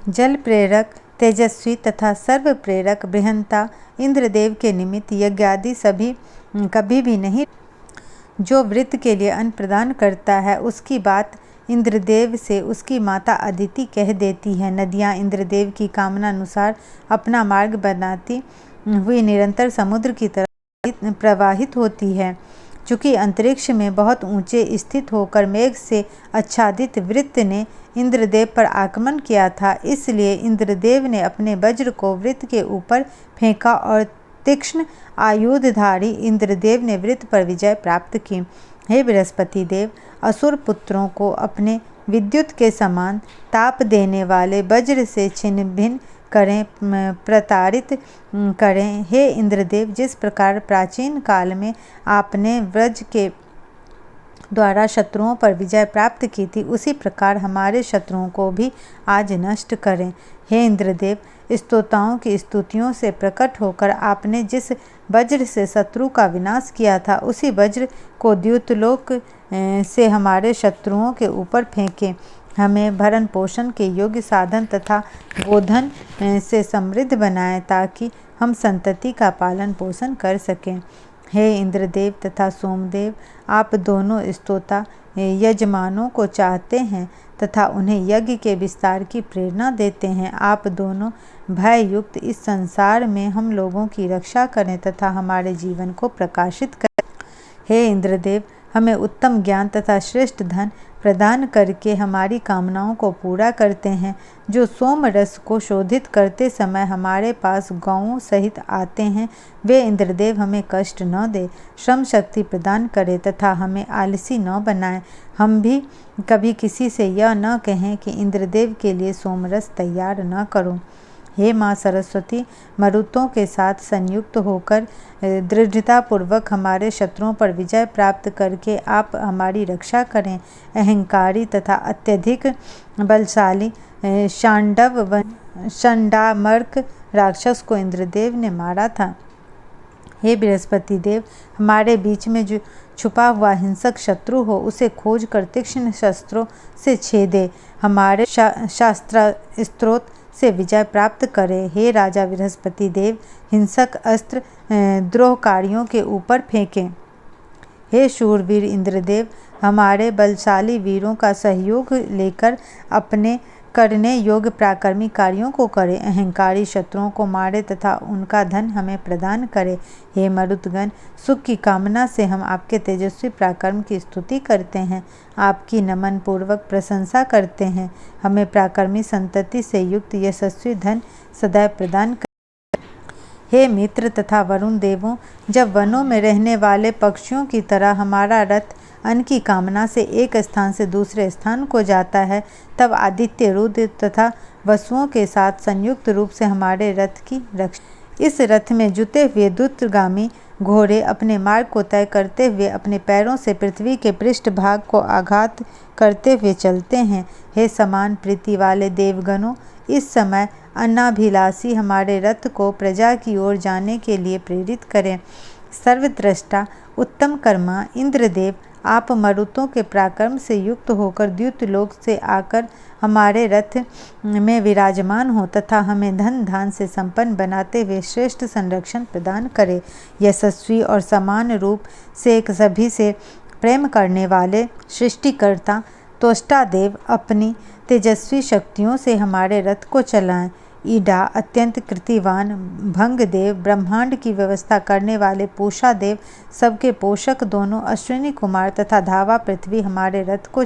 जल प्रेरक, तेजस्वी तथा सर्व प्रेरक बृहंता इंद्रदेव के निमित्त यज्ञादि सभी कभी भी नहीं। जो वृत्त के लिए अन्न प्रदान करता है उसकी बात इंद्रदेव से उसकी माता अदिति कह देती है। नदियाँ इंद्रदेव की कामना अनुसार अपना मार्ग बनाती हुई निरंतर समुद्र की तरह प्रवाहित होती है। चूँकि अंतरिक्ष में बहुत ऊंचे स्थित होकर मेघ से आच्छादित वृत्त ने इंद्रदेव पर आक्रमण किया था, इसलिए इंद्रदेव ने अपने वज्र को वृत्त के ऊपर फेंका और तीक्ष्ण आयुधधारी इंद्रदेव ने वृत्त पर विजय प्राप्त की। हे बृहस्पति देव, असुर पुत्रों को अपने विद्युत के समान ताप देने वाले वज्र से छिन्न भिन्न करें, प्रताड़ित करें। हे इंद्रदेव, जिस प्रकार प्राचीन काल में आपने व्रज के द्वारा शत्रुओं पर विजय प्राप्त की थी, उसी प्रकार हमारे शत्रुओं को भी आज नष्ट करें। हे इंद्रदेव, स्तोताओं की स्तुतियों से प्रकट होकर आपने जिस वज्र से शत्रु का विनाश किया था, उसी वज्र को द्यूतलोक से हमारे शत्रुओं के ऊपर फेंके। हमें भरण पोषण के योग्य साधन तथा गोधन से समृद्ध बनाएं, ताकि हम संतति का पालन पोषण कर सकें। हे इंद्रदेव तथा सोमदेव, आप दोनों स्तोता यजमानों को चाहते हैं तथा उन्हें यज्ञ के विस्तार की प्रेरणा देते हैं। आप दोनों भय युक्त इस संसार में हम लोगों की रक्षा करें तथा हमारे जीवन को प्रकाशित करें। हे इंद्रदेव, हमें उत्तम ज्ञान तथा श्रेष्ठ धन प्रदान करके हमारी कामनाओं को पूरा करते हैं। जो सोम रस को शोधित करते समय हमारे पास गौओं सहित आते हैं, वे इंद्रदेव हमें कष्ट न दे, श्रम शक्ति प्रदान करे तथा हमें आलसी न बनाए। हम भी कभी किसी से यह न कहें कि इंद्रदेव के लिए सोमरस तैयार न करो। हे माँ सरस्वती, मरुतों के साथ संयुक्त होकर दृढ़तापूर्वक हमारे शत्रुओं पर विजय प्राप्त करके आप हमारी रक्षा करें। अहंकारी तथा अत्यधिक बलशाली शांडामर्क राक्षस को इंद्रदेव ने मारा था। हे बृहस्पति देव, हमारे बीच में जो छुपा हुआ हिंसक शत्रु हो, उसे खोज कर तीक्ष्ण शस्त्रों से छेदे, हमारे शास्त्र स्त्रोत से विजय प्राप्त करे। हे राजा बृहस्पति देव, हिंसक अस्त्र द्रोहकारियों के ऊपर फेंकें। हे शूरवीर इंद्रदेव, हमारे बलशाली वीरों का सहयोग लेकर अपने करने योग्य पराक्रमी कार्यों को करे। अहंकारी शत्रुओं को मारे तथा उनका धन हमें प्रदान करे। हे मरुतगण, सुख की कामना से हम आपके तेजस्वी पराक्रम की स्तुति करते हैं, आपकी नमन पूर्वक प्रशंसा करते हैं। हमें पराक्रमी संतति से युक्त यशस्वी धन सदैव प्रदान करें। हे मित्र तथा वरुण देवों, जब वनों में रहने वाले पक्षियों की तरह हमारा रथ अन्न की कामना से एक स्थान से दूसरे स्थान को जाता है, तब आदित्य, रुद्र तथा वसुओं के साथ संयुक्त रूप से हमारे रथ की रक्षा। इस रथ में जुटे हुए द्रुतगामी घोड़े अपने मार्ग को तय करते हुए अपने पैरों से पृथ्वी के पृष्ठभाग को आघात करते हुए चलते हैं। हे समान प्रीति वाले देवगणों, इस समय अन्नाभिलाषी हमारे रथ को प्रजा की ओर जाने के लिए प्रेरित करें। सर्वद्रष्टा उत्तम कर्मा इंद्रदेव, आप मरुतों के पराक्रम से युक्त होकर द्यूतलोक से आकर हमारे रथ में विराजमान हो तथा हमें धन धान से संपन्न बनाते हुए श्रेष्ठ संरक्षण प्रदान करें। यशस्वी और समान रूप से सभी से प्रेम करने वाले सृष्टिकर्ता त्वष्टादेव, अपनी तेजस्वी शक्तियों से हमारे रथ को चलाएं। ईडा अत्यंत कृतिवान भंगदेव, ब्रह्मांड की व्यवस्था करने वाले पूषा देव, सबके पोषक दोनों अश्विनी कुमार तथा धावा पृथ्वी हमारे रथ को